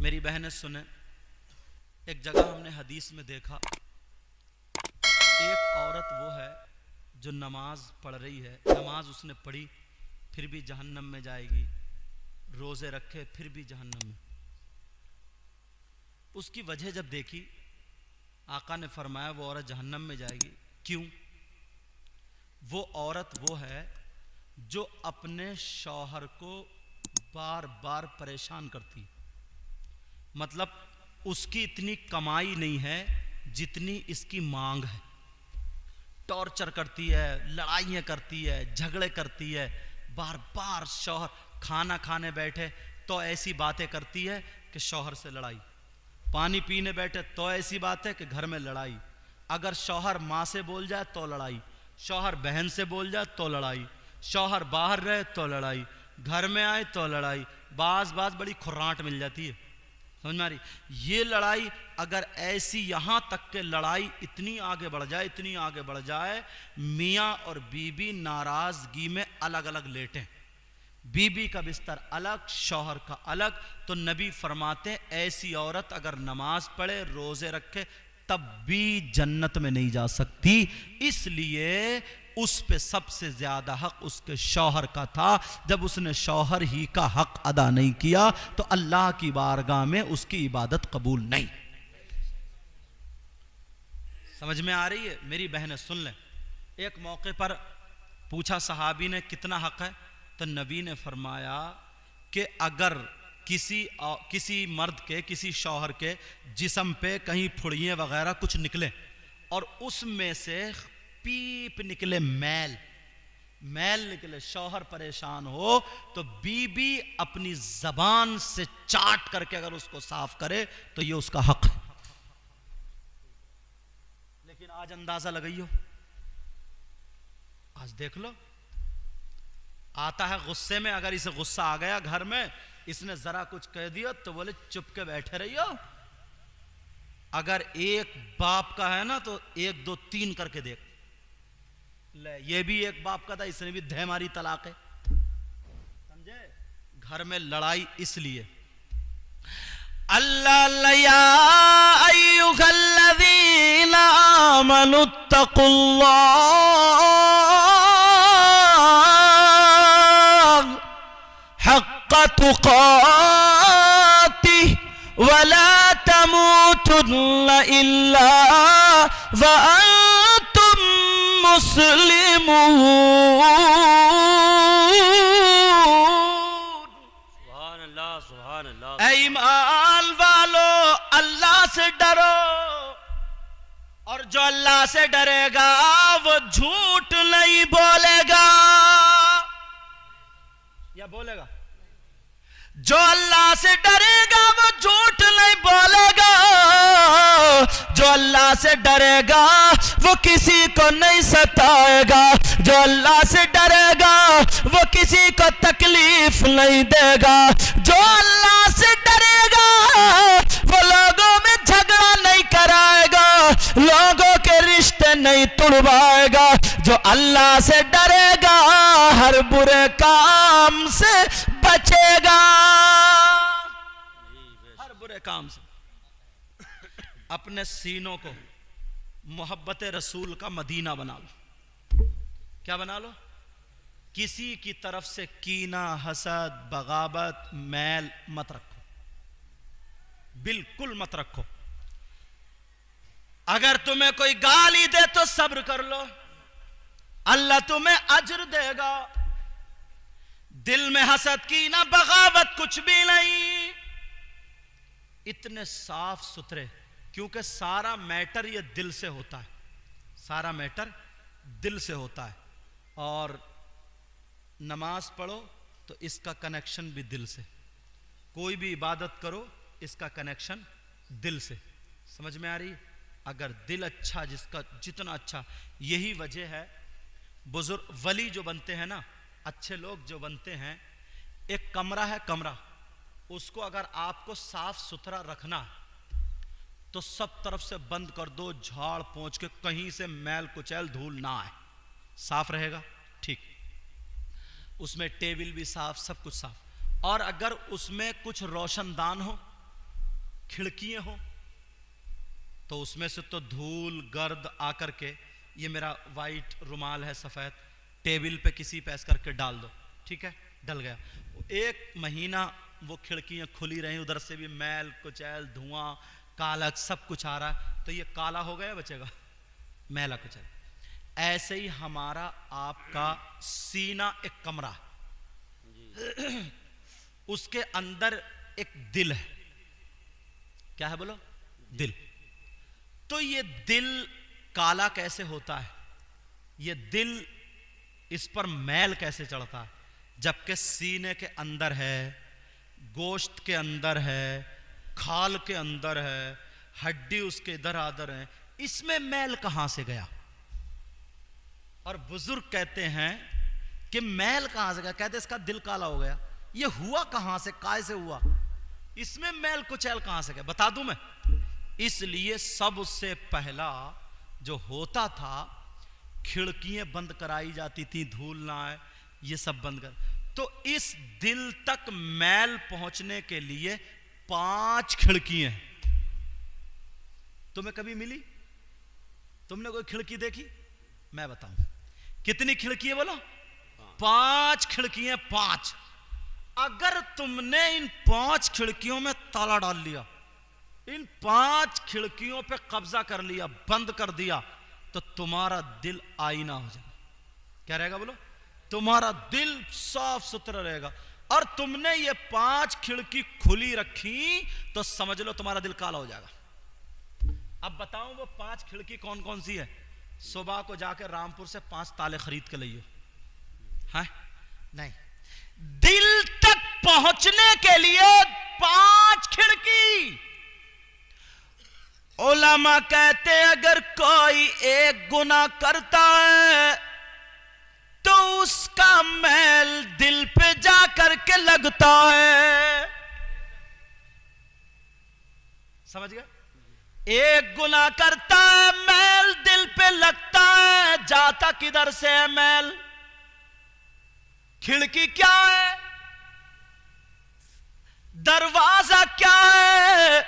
मेरी बहनें सुने, एक जगह हमने हदीस में देखा, एक औरत वो है जो नमाज पढ़ रही है, नमाज उसने पढ़ी फिर भी जहन्नम में जाएगी, रोज़े रखे फिर भी जहन्नम में। उसकी वजह जब देखी, आका ने फरमाया वो औरत जहन्नम में जाएगी। क्यों? वो औरत वो है जो अपने शौहर को बार बार परेशान करती, मतलब उसकी इतनी कमाई नहीं है जितनी इसकी मांग है, टॉर्चर करती है, लड़ाइयाँ करती है, झगड़े करती है, बार बार शौहर खाना खाने बैठे तो ऐसी बातें करती है कि शौहर से लड़ाई, पानी पीने बैठे तो ऐसी बात है कि घर में लड़ाई, अगर शौहर माँ से बोल जाए तो लड़ाई, शौहर बहन से बोल जाए तो लड़ाई, शौहर बाहर रहे तो लड़ाई, घर में आए तो लड़ाई, बाज बड़ी खुर्राट मिल जाती है। समझ में आ रही? ये लड़ाई अगर ऐसी यहाँ तक के लड़ाई इतनी आगे बढ़ जाए, इतनी आगे बढ़ जाए, मियाँ और बीबी नाराजगी में अलग अलग लेटें, बीबी का बिस्तर अलग, शौहर का अलग, तो नबी फरमाते ऐसी औरत अगर नमाज पढ़े, रोजे रखे, तब भी जन्नत में नहीं जा सकती। इसलिए उस पे सबसे ज्यादा हक उसके शौहर का था। जब उसने शौहर ही का हक अदा नहीं किया तो अल्लाह की बारगाह में उसकी इबादत कबूल नहीं। समझ में आ रही है? मेरी बहनें सुन लें, एक मौके पर पूछा सहाबी ने कितना हक है, तो नबी ने फरमाया कि अगर किसी मर्द के, किसी शौहर के जिस्म पे कहीं फुड़ियाँ वगैरह कुछ निकले और उसमें से पीप निकले, मैल निकले, शौहर परेशान हो, तो बीबी अपनी जबान से चाट करके अगर उसको साफ करे तो ये उसका हक है। लेकिन आज अंदाजा लगाइयो, आज देख लो, आता है गुस्से में, अगर इसे गुस्सा आ गया घर में, इसने जरा कुछ कह दिया तो बोले चुप के बैठे रहियो। अगर एक बाप का है ना तो 1 2 3 करके देख ले, ये भी एक बाप का था, इसने भी धै मारी, तलाक है। समझे? घर में लड़ाई इसलिए अल्लाह या अय्युहल्लज़ीना आमनुत्तकुल्लाह हक़्क़ तुक़ातिह वला तमूतुन्ना इल्ला व अंतुम मुस्लिमून। सुभान अल्लाह, सुभान अल्लाह। ऐ ईमान वालो, अल्लाह से डरो, और जो अल्लाह से डरेगा वो झूठ नहीं बोलेगा, या बोलेगा? जो अल्लाह से डरेगा वो झूठ नहीं बोलेगा, जो अल्लाह से डरेगा वो किसी को नहीं सताएगा, जो अल्लाह से डरेगा वो किसी को तकलीफ नहीं देगा, जो अल्लाह से डरेगा वो लोगों में झगड़ा नहीं कराएगा, लोगों के रिश्ते नहीं तोड़वाएगा, जो अल्लाह से डरेगा हर बुरे काम से बचेगा, हर बुरे काम से। अपने सीनों को मोहब्बत रसूल का मदीना बना लो। क्या बना लो? किसी की तरफ से कीना, हसद, बगावत, मैल मत रखो, बिल्कुल मत रखो। अगर तुम्हें कोई गाली दे तो सब्र कर लो, अल्लाह तुम्हें अज्र देगा। दिल में हसद, कीना, बगावत कुछ भी नहीं। इतने साफ सुथरे, क्योंकि सारा मैटर ये दिल से होता है, सारा मैटर दिल से होता है। और नमाज पढ़ो तो इसका कनेक्शन भी दिल से, कोई भी इबादत करो इसका कनेक्शन दिल से। समझ में आ रही? अगर दिल अच्छा, जिसका जितना अच्छा, यही वजह है बुजुर्ग वली जो बनते हैं ना, अच्छे लोग जो बनते हैं, एक कमरा है, कमरा, उसको अगर आपको साफ सुथरा रखना तो सब तरफ से बंद कर दो, झाड़ पोंछ के, कहीं से मैल कुचैल धूल ना आए, साफ रहेगा। ठीक, उसमें टेबल भी साफ, सब कुछ साफ। और अगर उसमें कुछ रोशनदान हो खिड़कियां हो तो उसमें से तो धूल गर्द आकर के, ये मेरा वाइट रुमाल है सफ़ेद, टेबल पे किसी पे ऐसे करके डाल दो, ठीक है, डल गया। 1 महीना वो खिड़कियां खुली रही, उधर से भी मैल कुचैल धुआं कालक सब कुछ आ रहा है, तो ये काला हो गया बचेगा, मैला कुचैल। ऐसे ही हमारा आपका सीना एक कमरा, उसके अंदर एक दिल है, क्या है बोलो, दिल। तो ये दिल काला कैसे होता है, ये दिल, इस पर मैल कैसे चढ़ता है, जबकि सीने के अंदर है, गोश्त के अंदर है, खाल के अंदर है, हड्डी उसके इधर आदर है, इसमें मैल कहां से गया। और बुजुर्ग कहते हैं कि मैल कहां से गया, कहते इसका दिल काला हो गया, ये हुआ कहां से, काय से हुआ, इसमें मैल कुचैल कहां से गया, बता दूं मैं। इसलिए सबसे पहला जो होता था, खिड़कियां बंद कराई जाती थी, धूल ना आए, ये सब बंद कर। तो इस दिल तक मैल पहुंचने के लिए 5 खिड़कियां हैं। तुम्हें कभी मिली, तुमने कोई खिड़की देखी, मैं बताऊं कितनी खिड़कियां बोलो, 5 खिड़कियां, 5। अगर तुमने इन 5 खिड़कियों में ताला डाल लिया, इन 5 खिड़कियों पे कब्जा कर लिया, बंद कर दिया, तो तुम्हारा दिल आईना हो जाएगा। क्या रहेगा बोलो, तुम्हारा दिल साफ सुथरा रहेगा। और तुमने ये 5 खिड़की खुली रखी तो समझ लो तुम्हारा दिल काला हो जाएगा। अब बताऊं वो 5 खिड़की कौन कौन सी है, सुबह को जाकर रामपुर से 5 ताले खरीद के लाइयो, है नहीं, दिल तक पहुंचने के लिए 5 खिड़की। उलमा कहते अगर कोई एक गुनाह करता है तो उसका मैल दिल पे जा करके लगता है, समझ गए, एक गुनाह करता है मैल दिल पे लगता है, जाता किधर से है मैल, खिड़की क्या है, दरवाजा क्या है,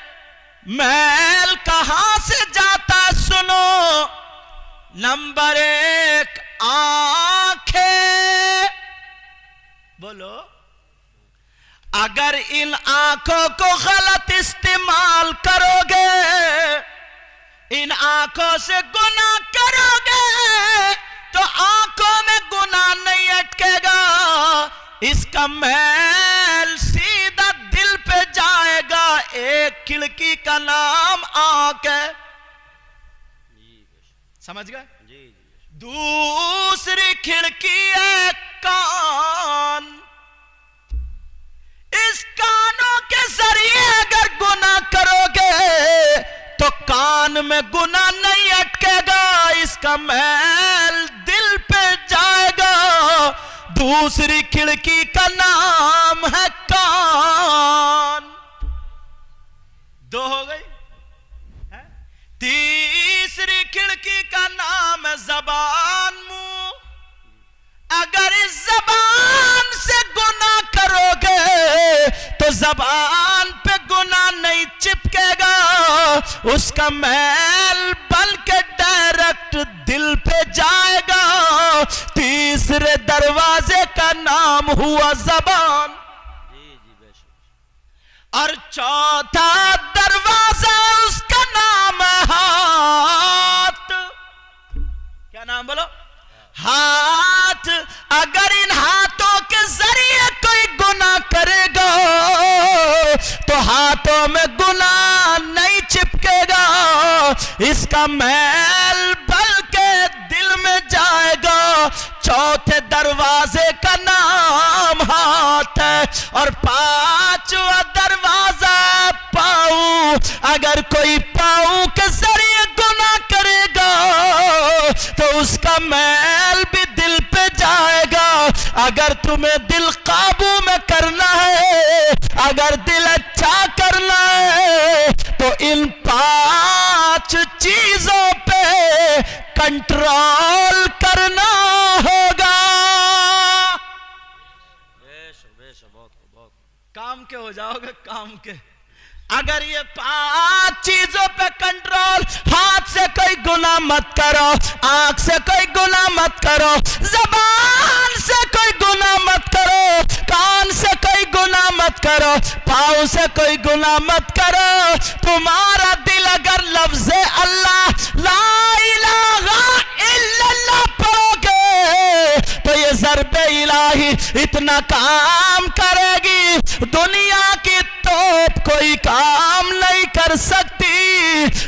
मैल कहां से जाता, सुनो। नंबर 1 आंखें, बोलो, अगर इन आंखों को गलत इस्तेमाल करोगे, इन आंखों से गुनाह करोगे तो आंखों में गुनाह नहीं अटकेगा, इसका मैल सीधा दिल पे जाएगा। एक खिड़की का नाम आंख है, समझ गए। दूसरी खिड़की है कान, इस कानों के जरिए अगर गुनाह करोगे तो कान में गुनाह नहीं अटकेगा, इसका मैल दिल पे जाएगा। दूसरी खिड़की का नाम है कान, 2 हो गई है? तीसरी खिड़की का नाम है जबान, मुंह। अगर इस जबान से गुनाह करोगे तो जबान पे गुनाह नहीं चिपकेगा, उसका मैल बन के डायरेक्ट दिल पे जाएगा। तीसरे दरवाजे का नाम हुआ जबान, और चौथा दरवाजा उसका नाम है हाथ। क्या नाम बोलो, हाथ। अगर इन हाथों के जरिए कोई गुनाह करेगा तो हाथों में गुनाह नहीं चिपकेगा, इसका मैल बल के दिल में जाएगा। चौथे दरवाजे का नाम हाथ है, और 5वां दरवाजा पाँव। अगर कोई पाँव के जरिए गुनाह करेगा तो उसका मैल भी दिल पे जाएगा। अगर तुम्हें दिल काबू में करना है, अगर दिल अच्छा करना है, तो इन 5 चीजों पे कंट्रोल करना होगा। काम के हो जाओगे, काम के। अगर ये 5 चीजों पे कंट्रोल, हाथ से कोई गुनाह मत करो, आंख से कोई गुनाह मत करो, जबान से कोई गुनाह मत करो, कान से कोई गुनाह मत करो, पाँव से कोई गुनाह मत करो, तुम्हारा दिल अगर लफ्ज़ अल्लाह ला इलाहा इल्लल्लाह पढ़ोगे तो ये ज़र्बे इलाही इतना काम करेगी, दुनिया की तोप कोई काम नहीं कर सकती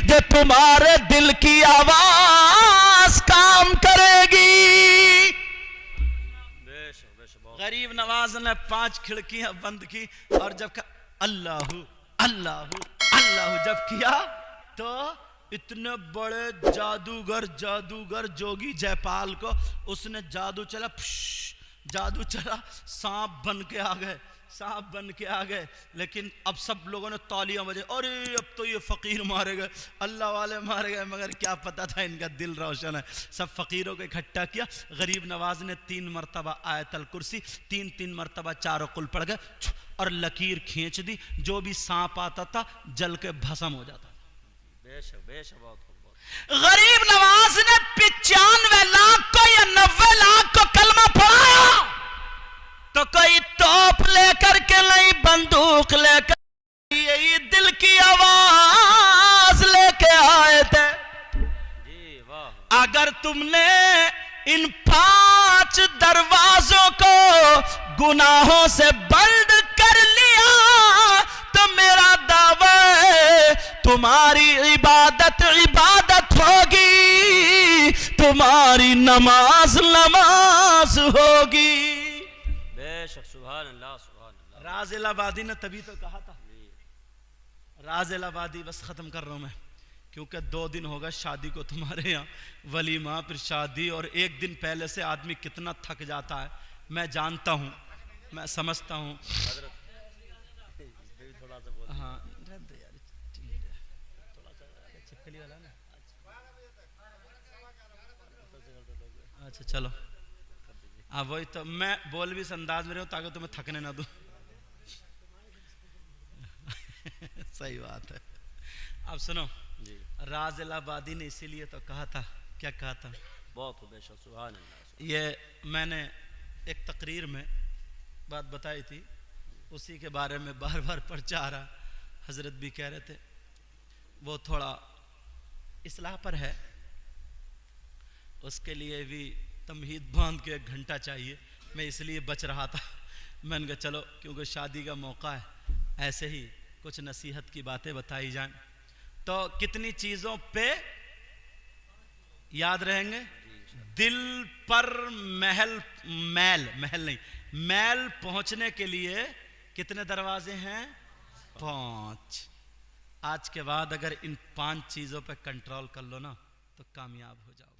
जो तुम्हारे दिल की आवाज काम करेगी। गरीब नवाज ने 5 खिड़कियां बंद की और जब कहा अल्लाहू अल्लाहू अल्लाहू जब किया तो इतने बड़े जादूगर जोगी जयपाल को उसने जादू चला, सांप बन के आ गए। लेकिन अब सब लोगों ने तालियां बजे, अरे अब तो ये फकीर मारे गए, अल्लाह वाले मारे गए, मगर क्या पता था इनका दिल रोशन है। सब फकीरों को इकट्ठा किया, गरीब नवाज ने 3 मरतबा आयतल कुर्सी, 3 मरतबा चारों कुल पड़ गए और लकीर खींच दी, जो भी सांप आता था जल के भस्म हो जाता था। गरीब नवाज ने 95 लाख को या 90 लाख को कलमा पढ़ाया तो कोई तोप लेकर के नहीं, बंदूक लेकर, यही दिल की आवाज लेके आए थे। अगर तुमने इन 5 दरवाजों को गुनाहों से बंद कर लिया तो मेरा दावा है तुम्हारी इबादत होगी, तुम्हारी नमाज होगी। राज इलाहाबादी ने तभी तो कहा था, राज इलाहाबादी, बस खत्म कर रहा हूं मैं क्योंकि 2 दिन होगा शादी को तुम्हारे यहाँ, वलीमा फिर शादी, और 1 दिन पहले से आदमी कितना थक जाता है मैं जानता हूं, मैं समझता हूं। हाँ चिपकली वाला ना, अच्छा चलो वही तो मैं बोल भी इस अंदाज में रहा हूं ताकि तुम्हें थकने ना दूं। सही बात है। अब सुनो जी, राज इलाहाबादी ने इसीलिए तो कहा था, क्या कहा था, बहुत बेशक सुभान अल्लाह। ये मैंने एक तकरीर में बात बताई थी, उसी के बारे में बार बार पर्चा आ रहा, हजरत भी कह रहे थे, वो थोड़ा इस्लाह पर है, उसके लिए भी तमहीद बांध के 1 घंटा चाहिए, मैं इसलिए बच रहा था। मैंने कहा चलो क्योंकि शादी का मौका है, ऐसे ही कुछ नसीहत की बातें बताई जाएं तो कितनी चीज़ों पे याद रहेंगे। दिल पर मैल पहुंचने के लिए कितने दरवाजे हैं, 5। आज के बाद अगर इन 5 चीज़ों पे कंट्रोल कर लो ना तो कामयाब हो जाओ।